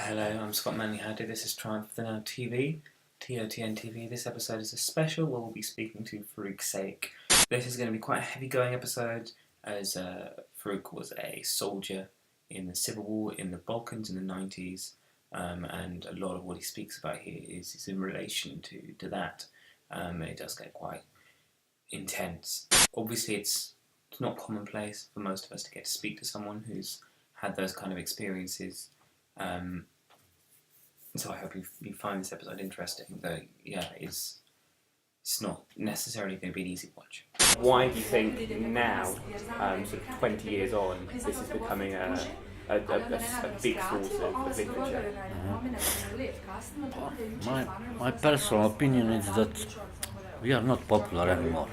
Hello, I'm Scott Manley Hadley. This is Triumph of the Now TV, TOTN TV. This episode is a special where we'll be speaking to Faruk Sehic. This is going to be quite a heavy-going episode, as Faruk was a soldier in the Civil War in the Balkans in the 90s, and a lot of what he speaks about here is in relation to that. It does get quite intense. Obviously, it's not commonplace for most of us to get to speak to someone who's had those kind of experiences. So I hope you find this episode interesting, though, yeah, it's not necessarily going to be an easy watch. Why do you think now, sort of 20 years on, this is becoming a big source of literature? My personal opinion is that we are not popular anymore.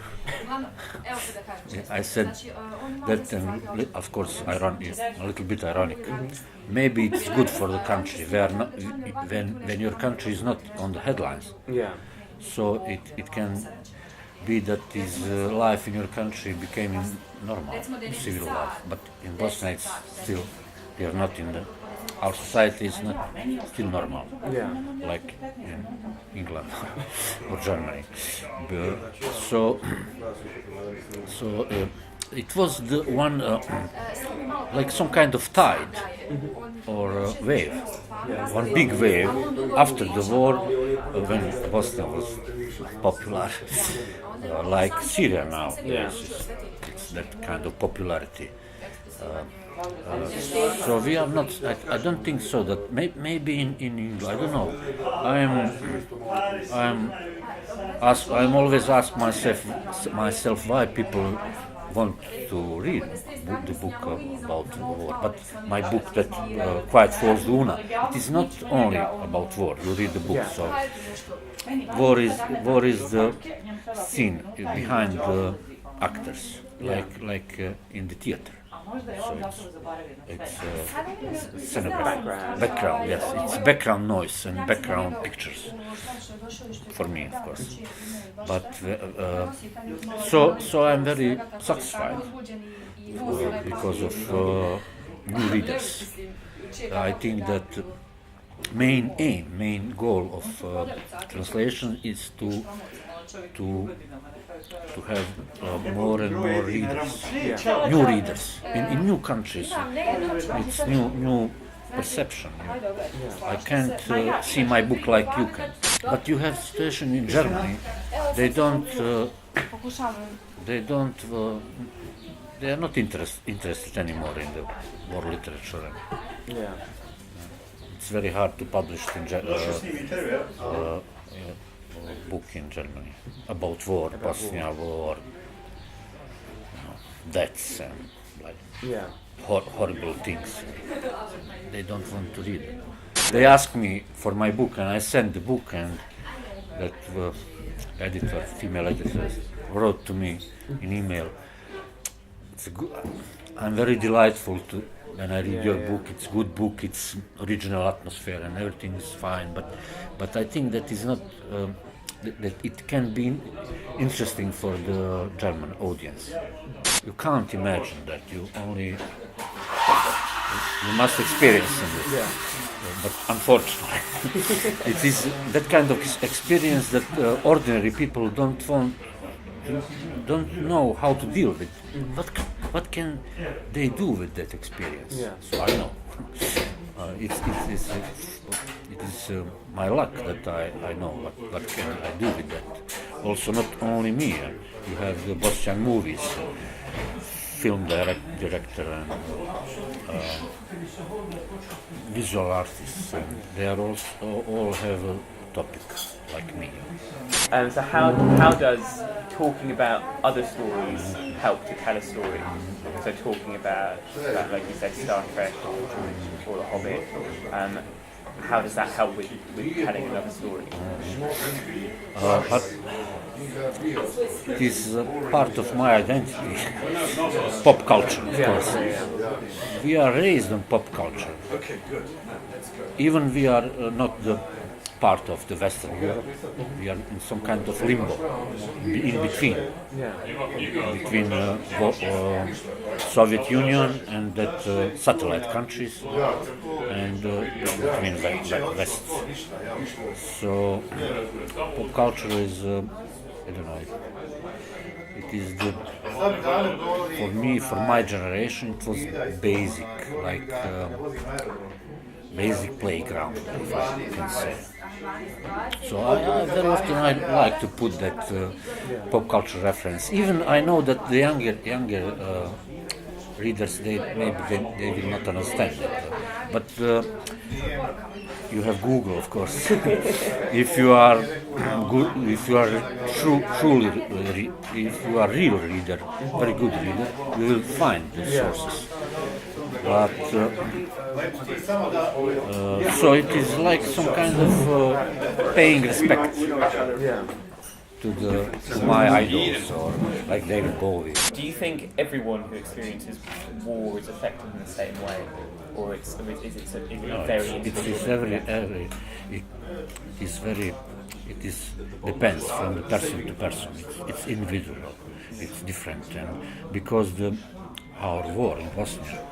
I said that, and of course, a little bit ironic. Maybe it's good for the country. When your country is not on the headlines. Yeah. So it can be that this life in your country became normal, civil life. But in Bosnia, it's still we are not in the. Our society is not still normal. Yeah. Like in England or Germany. So it was the one like some kind of tide or wave, one big wave after the war when Bosnia was popular, like Syria now. Yeah. It's that kind of popularity. So we are not. I don't think so. That maybe in England. I don't know. I'm always ask myself why people want to read the book about war. But my book that Quiet Falls Luna, it is not only about war. You read the book, so war is the scene behind the actors, like in the theater. So it's background, yes, it's background noise and background pictures for me, of course. But so I'm very satisfied because of new readers. I think that main goal of translation is to have more and more readers, new readers in new countries. It's new perception. I can't see my book like you can. But you have situation in Germany. They are not interested anymore in the war literature. Yeah. It's very hard to publish book in Germany about war, Bosnia war, deaths and like horrible things. They don't want to read it. They asked me for my book, and I sent the book, and that female editor, wrote to me in email. I'm very delightful when I read your book. It's a good book. It's original atmosphere, and everything is fine. But I think that is not. That it can be interesting for the German audience. You can't imagine that. You must experience it. Yeah. But unfortunately, it is that kind of experience that ordinary people don't know how to deal with. What can they do with that experience? Yeah. So I know. It is my luck that I know what can I do with that. Also, not only me. You have the Bosnian movies, film director and visual artists, and they are also all have a topic like me. So how does talking about other stories help to tell a story? So talking about like you said, Star Trek or The Hobbit, how does that help with telling another story? But it is part of my identity, pop culture, of course. we are raised on pop culture. Even we are not the part of the Western Europe. We are in some kind of limbo, in between. Between Soviet Union and that satellite countries, and between West. So pop culture is, I don't know, it is the, for me, for my generation, it was basic, like basic playground, if I can say. So I very often I like to put that pop culture reference. Even I know that the younger readers, they will not understand it. But you have Google, of course. If you are good, if you are if you are real reader, very good reader, you will find the sources. But so it is like some kind of paying respect to my idols, or like David Bowie. Do you think everyone who experiences war is affected in the same way, or is it very individual? It is depends from the person to person. It's individual. It's different, and because our war in Bosnia,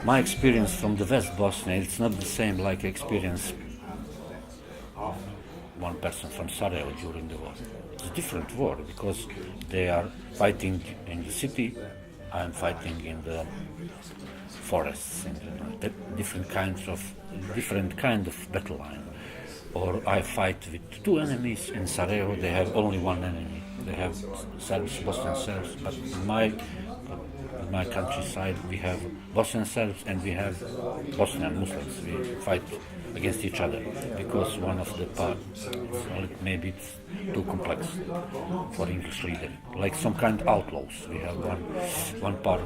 my experience from the West Bosnia, it's not the same like experience one person from Sarajevo during the war. It's a different war because they are fighting in the city, I am fighting in the forests, in the different kind of battle line. Or I fight with two enemies in Sarajevo, they have only one enemy. They have Serbs, Bosnian Serbs, but in my countryside we have Bosnian Serbs and we have Bosnian Muslims. We fight against each other because one of the parts, maybe it's too complex for English reader. Like some kind of outlaws. We have one part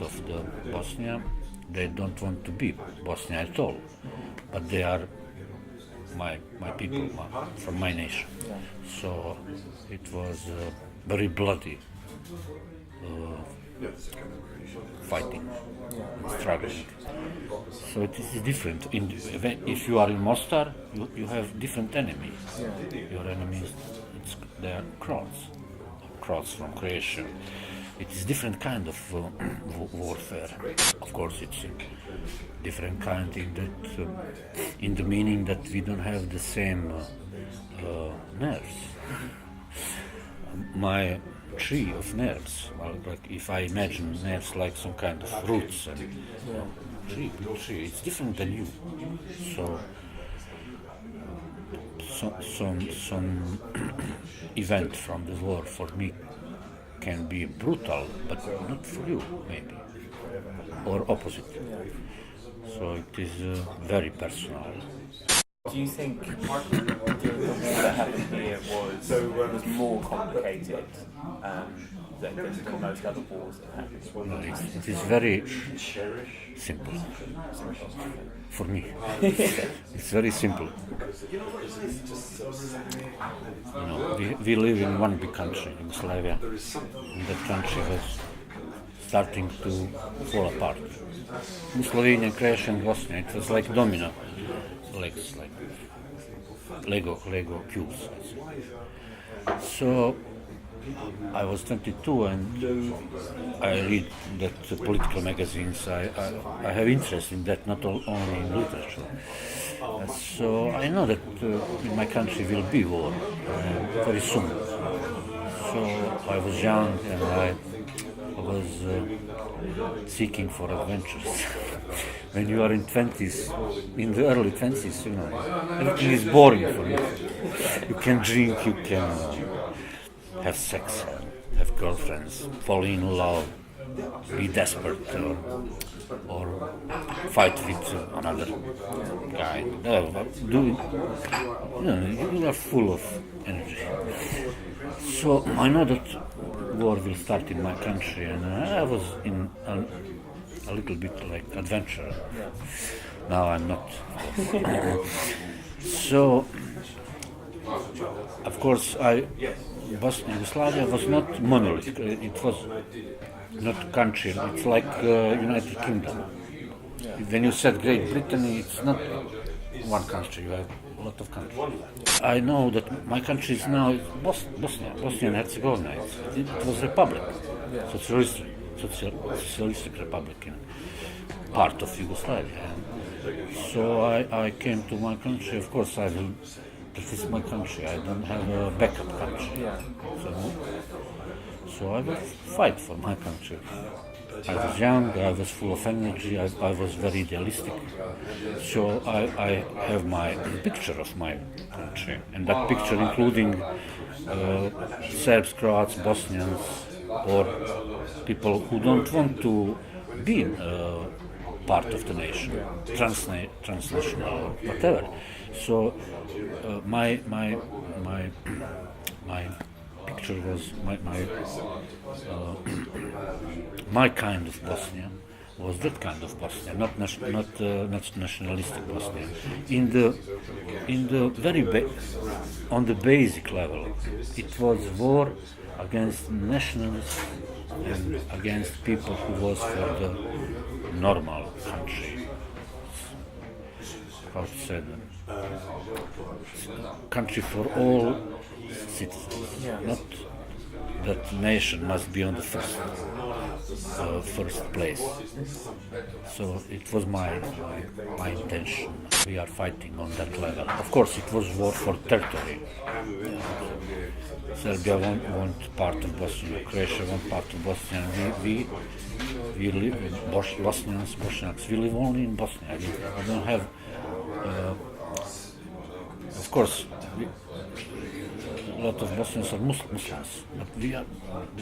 of the Bosnia. They don't want to be Bosnia at all, but they are my people from my nation. So it was very bloody fighting, struggling. So it is different. If you are in Mostar, you have different enemies. Your enemies, they are Croats from Croatia. It is different kind of warfare. Of course, it's different kind in the meaning that we don't have the same nerves. My tree of nerves, well, like if I imagine nerves like some kind of roots and tree, it's different than you. So some event from the war for me can be brutal, but not for you, maybe, or opposite. So it is very personal. Do you think the war that happened here was more complicated than most other wars that happened? No, it is very simple for me. It's very simple. You know, we live in one big country, Yugoslavia, and that country was starting to fall apart. Slovenia, Croatia, and Bosnia, it was like domino, like Lego cubes. So I was 22 and I read that political magazines. I have interest in that, not only in literature. So I know that in my country will be war very soon. So I was young and I was seeking for adventures. When you are in 20s, in the early 20s, you know, everything is boring for you. You can drink, you can have sex, have girlfriends, fall in love, be desperate, or fight with another guy. You are full of energy. So I know that war will start in my country, and I was in a little bit like adventure. Now I'm not. So, of course, Yugoslavia was not monolithic. It was not a country. It's like United Kingdom. When you said Great Britain, it's not one country, you have a lot of countries. I know that my country is now Bosnia and Herzegovina. It was a republic, socialistic republic in part of Yugoslavia. And so I came to my country. Of course, this is my country. I don't have a backup country. So I will fight for my country. I was young, I was full of energy, I was very idealistic. So I have my picture of my country, and that picture including Serbs, Croats, Bosnians, or people who don't want to be part of the nation, transnational, or whatever. So my picture was my kind of Bosnia was that kind of Bosnia, not nationalistic Bosnia. In the very on the basic level, it was war against nationalists and against people who was for the normal country. How to say that? Country for all citizens, not that nation must be on the first place. So it was my intention. We are fighting on that level. Of course, it was war for territory. Serbia want part of Bosnia, Croatia want part of Bosnia. We live, Bosnians, we live only in Bosnia. We don't have. Of course, a lot of Bosnians are Muslims, but we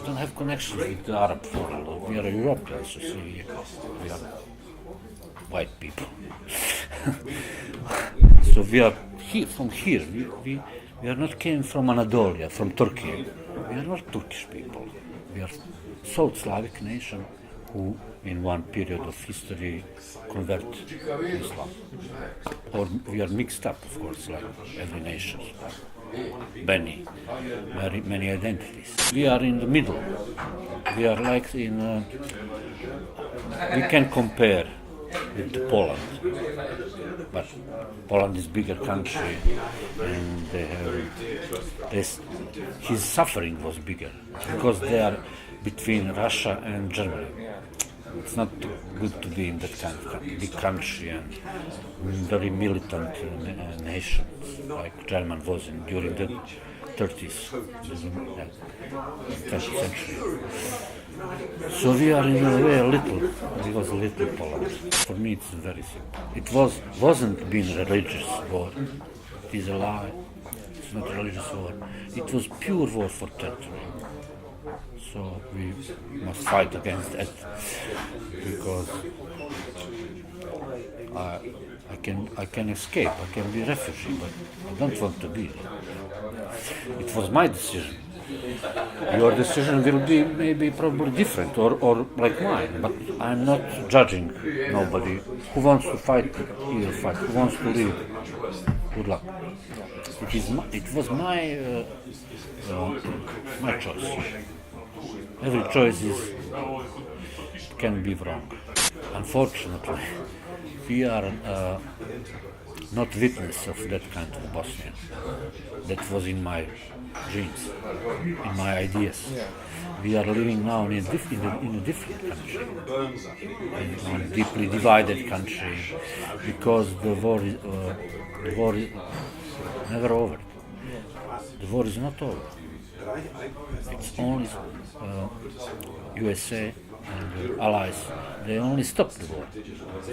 don't have connections with the Arab world. We are Europeans, so we are white people. So we are from here. We are not came from Anatolia, from Turkey. We are not Turkish people. We are South Slavic nation who, in one period of history, convert Islam. Or we are mixed up, of course, like every nation. Many identities. We are in the middle. We are like in. We can compare with Poland, but Poland is bigger country, and they have his suffering was bigger because they are between Russia and Germany. It's not good to be in that kind of big country and very militant nation like Germany was during the 30s, 20th century. So we are in a way we was a little Poland. For me it's very simple. Wasn't being a religious war. It is a lie. It's not a religious war. It was pure war for territory. So we must fight against that because I can escape, I can be a refugee, but I don't want to be. It was my decision. Your decision will be probably different or like mine, but I'm not judging nobody. Who wants to fight, he will fight. Who wants to live, good luck. It was my choice. Every choice can be wrong. Unfortunately, we are not witness of that kind of Bosnia. That was in my dreams, in my ideas. We are living now in a different country, in a deeply divided country, because the war is never over. The war is not over. It's only USA and allies. They only stopped the war.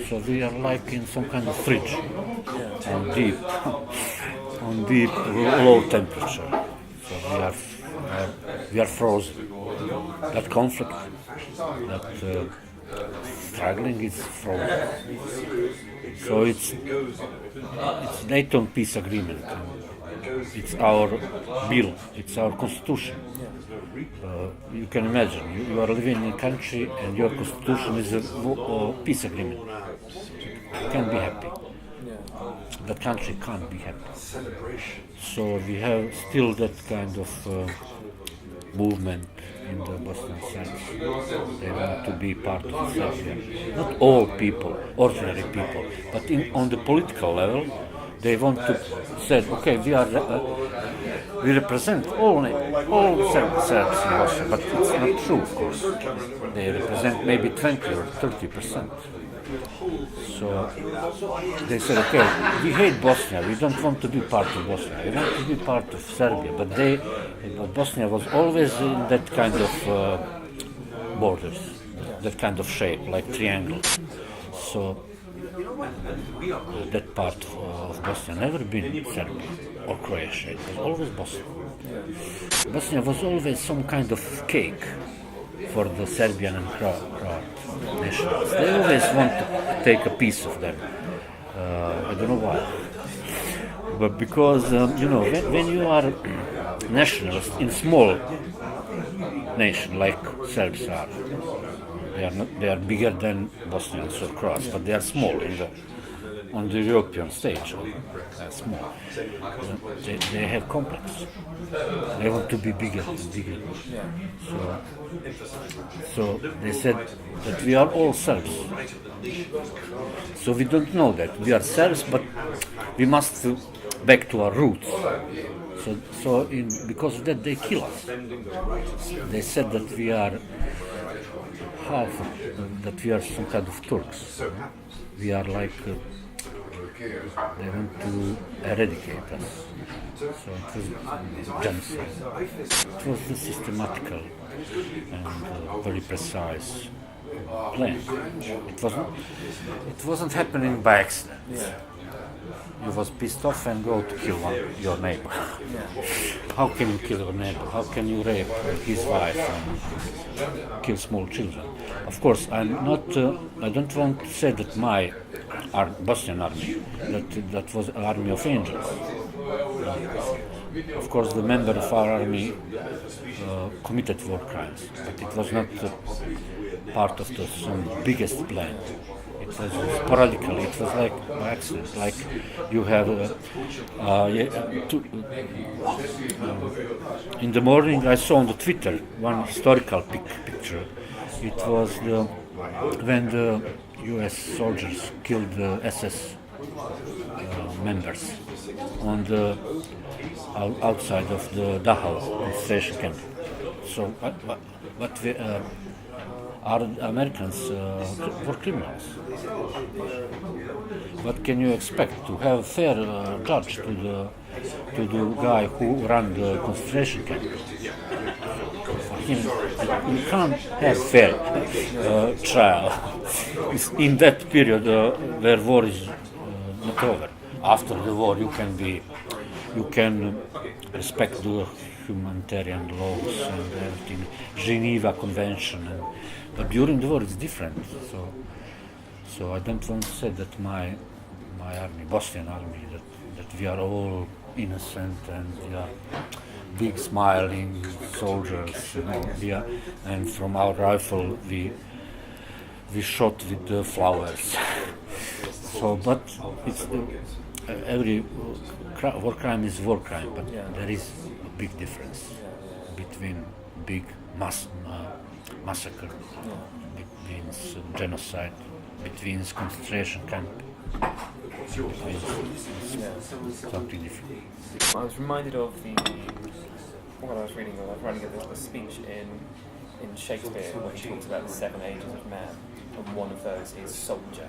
So we are like in some kind of fridge, on deep low temperature. So we are frozen. That conflict, that struggling is frozen. So it's Dayton peace agreement. It's our bill, it's our constitution. You can imagine, you are living in a country and your constitution is a peace agreement. You can't be happy. That country can't be happy. So we have still that kind of movement in the Bosnian Serbs. They want to be part of Serbia. Not all people, ordinary people, but on the political level, they want to say, okay, we represent all Serbs in Bosnia, but it's not true, of course. They represent maybe 20 or 30%. So they said, okay, we hate Bosnia, we don't want to be part of Bosnia, we want to be part of Serbia, but Bosnia was always in that kind of borders, that kind of shape, like triangle. So that part of Bosnia never been Serbia or Croatia, it was always Bosnia. Bosnia was always some kind of cake for the Serbian and Croat nationals. They always want to take a piece of them. I don't know why. But because, when you are nationalist in small nation like Serbs are, they are bigger than Bosnians or Croats, but they are small on the European stage. They are small. They have complex. They want to be bigger and bigger. So they said that we are all Serbs. So we don't know that we are Serbs, but we must back to our roots. So because of that they kill us. They said that we are that we are some kind of Turks. We are like they want to eradicate us. So it was genocide. It was a systematical and very precise plan. It wasn't happening by accident. You was pissed off and go to kill your neighbor. How can you kill your neighbor? How can you rape his wife and kill small children? Of course, I don't want to say that my Bosnian army, that was an army of angels. Of course, the member of our army committed war crimes, but it was not part of some biggest plan. It was sporadically, it was like by accident, like you have in the morning I saw on the Twitter one historical picture. It was when the US soldiers killed the SS members on the outside of the Dachau concentration camp. So our Americans were criminals. What can you expect? To have fair judge to the guy who ran the concentration camp? You can't have fair trial in that period where war is not over. After the war, you can respect the humanitarian laws and everything, Geneva Convention, but during the war it's different. So I don't want to say that my army, Bosnian army, that we are all innocent and we are big smiling soldiers, and from our rifle we shot with the flowers. So, but it's every war crime is war crime, but there is a big difference between big massacre, between genocide, between concentration camp. Something different. I was reminded of what I was reading. I was writing a speech in Shakespeare where he talks about the 7 ages of man, and one of those is soldier.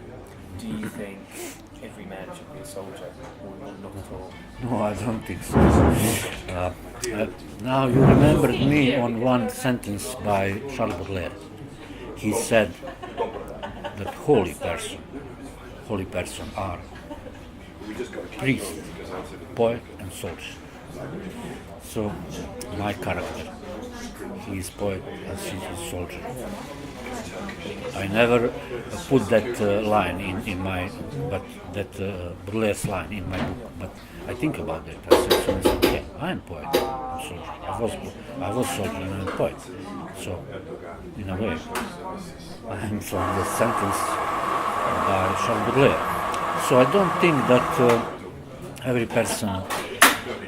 Do you think every man should be a soldier, or not at all? No, I don't think so. Now you remembered me on one sentence by Charles Baudelaire. He said that holy person are priest, poet and soldier. So my character, he is poet and she is soldier. I never put that line in my, but that Baudelaire's line in my book. But I think about it. I said, okay, I am poet, I'm soldier. I was soldier and I'm poet. So in a way, I am from the sentence by Charles Baudelaire. So I don't think that every person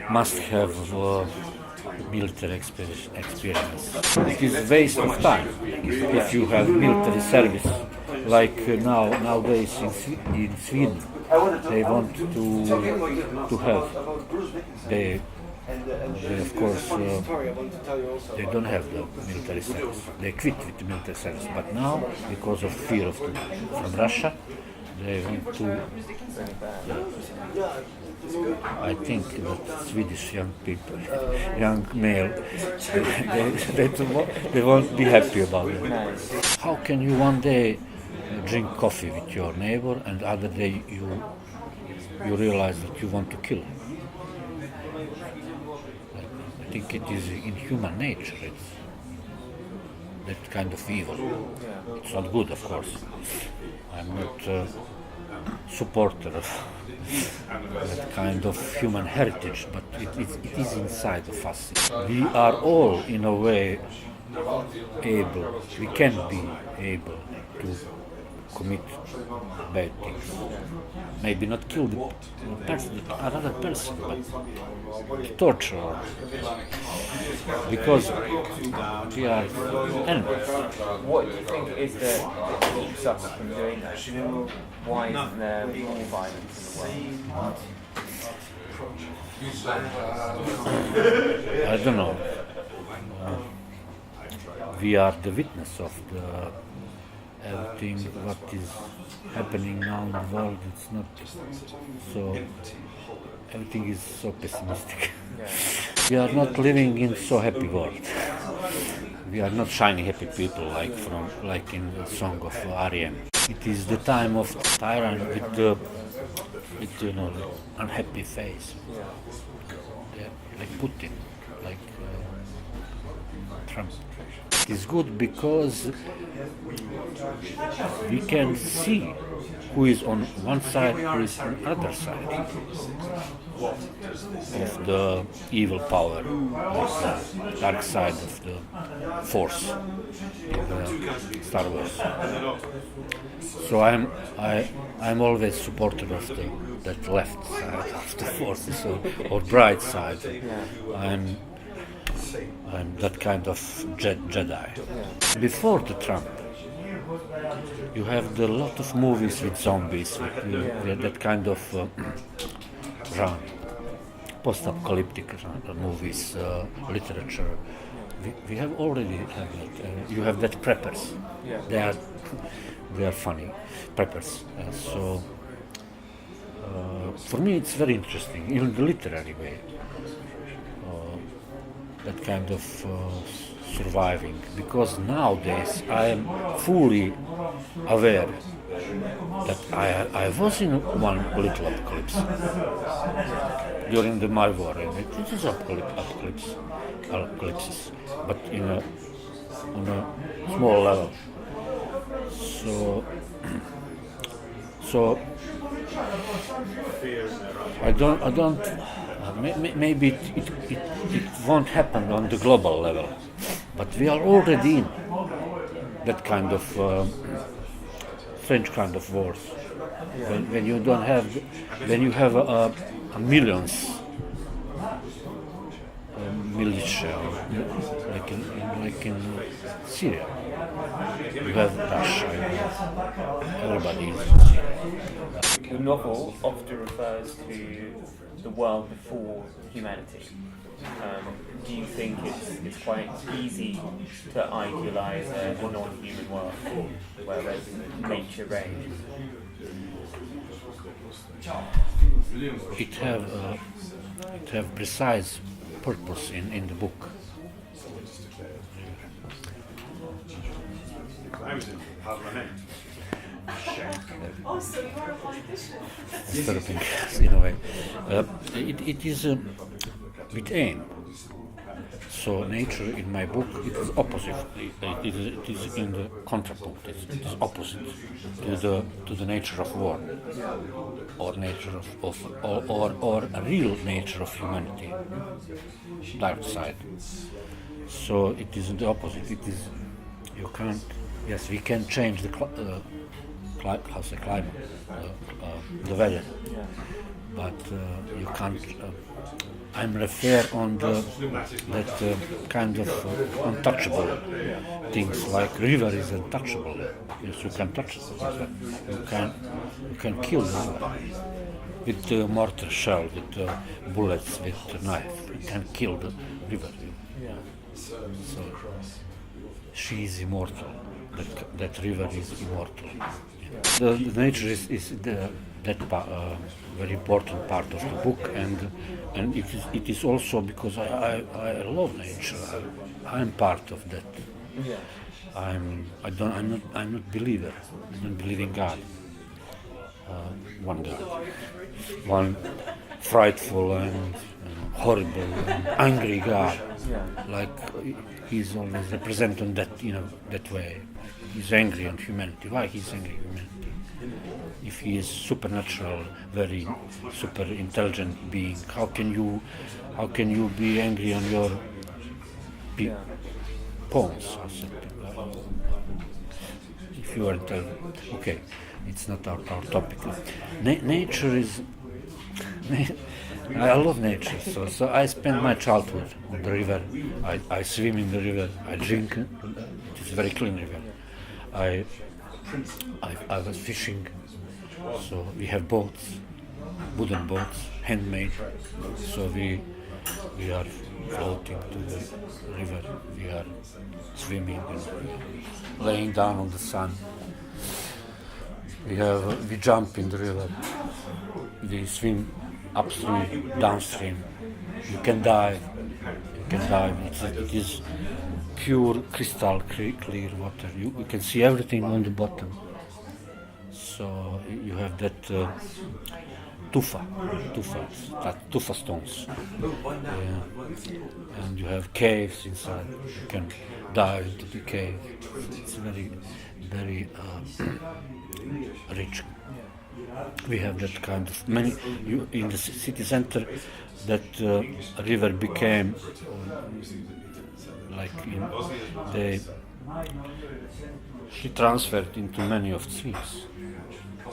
must have military experience. It is a waste of time if you have military service. Like nowadays in Sweden, they want to have. They of course they don't have the military service. They quit with the military service. But now, because of fear from Russia, they want to. I think that Swedish young people, young male, they won't be happy about it. How can you one day drink coffee with your neighbor and other day you realize that you want to kill him? I think it is in human nature. It's that kind of evil. It's not good, of course. I'm not a supporter of that kind of human heritage, but it is inside of us. We are all, in a way, we can be able to commit bad things. Maybe not kill another person, but torture. Because we are animals. What do you think is that keeps us from doing that? Why isn't there more violence in the world? I don't know. We are the witness of everything what is happening now in the world. It's not so. Everything is so pessimistic. We are not living in so happy world. We are not shiny happy people like in the song of R.E.M. It is the time of tyrant with the unhappy face. Yeah, like Putin, like Trump. It is good because we can see who is on one side, who is on the other side of the evil power, of the dark side of the force in the Star Wars. So I'm always supporter of that left side of the forces or bright side. I'm that kind of Jedi. Before the Trump, you have a lot of movies with zombies, with that kind of genre, post-apocalyptic movies, literature. We have already have that. You have that preppers. They are funny preppers. So for me, it's very interesting in the literary way. That kind of surviving, because nowadays I am fully aware that I was in one little apocalypse during the my war, and it is apocalypses, but on a small level. So I don't. Maybe it won't happen on the global level, but we are already in that kind of strange kind of wars. When you don't have, when you have a millions militia, like in Syria, you have Russia, everybody is in Syria. The novel often refers to the world before humanity. Do you think it's quite easy to idealize a non-human world where there's nature reigns? It have precise purpose in the book. I was in Parliament. Oh, so you are a politician. Disturbing in a way. It is with aim. So nature in my book it is opposite. It is in the contrapunct. It is opposite to the nature of war, or nature or a real nature of humanity, dark side. So it is the opposite. It is you can't. Yes, we can change the climate, the weather. But you can't. I'm refer on that kind of untouchable things like river is untouchable. Yes, you can touch it. You can kill the river with the mortar shell, with bullets, with knife. You can kill the river. So she is immortal. That river is immortal. The nature is very important part of the book, and it is also because I love nature. I'm part of that. I'm not believer. I don't believe in God. One God, one frightful and horrible and angry God. Like he's always represented that way. He's angry on humanity. Why he's angry on humanity? If he is supernatural, very super intelligent being, how can you be angry on your pawns or something? If you are intelligent, okay, it's not our topic. Nature is. I love nature, so I spend my childhood on the river. I swim in the river. I drink. It is a very clean river. I was fishing, so we have boats, wooden boats, handmade. So we are floating to the river. We are swimming and laying down on the sun. We jump in the river. We swim upstream, downstream. You can dive. It is pure crystal clear water. You can see everything on the bottom. So you have that tufa stones, and you have caves inside. You can dive into the cave. It's very, very rich. We have that kind of many. In the city center, that river became she transferred into many of streams.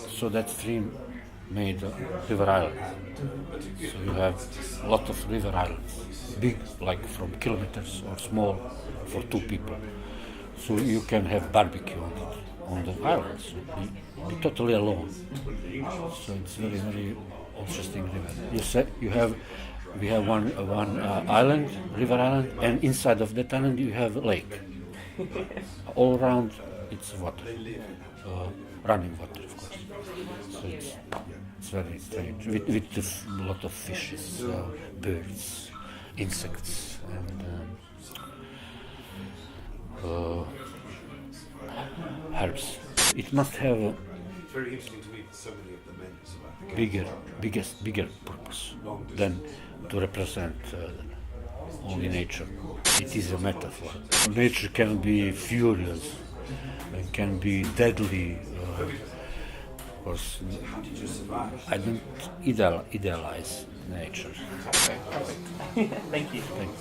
So that stream made a river island. So you have a lot of river islands, big, like from kilometers, or small for two people. So you can have barbecue on the islands. Be totally alone. So it's very, very interesting river. We have one island, river island, and inside of that island you have a lake. All around it's water, running water, of course. So it's very strange with a lot of fishes, birds, insects, and herbs. It must have a very interesting to me that so many of the men survive. bigger purpose than to represent only nature. It is a metaphor. Nature can be furious and can be deadly. Of course, I don't idealize nature. Okay, perfect. Thank you. Thank you.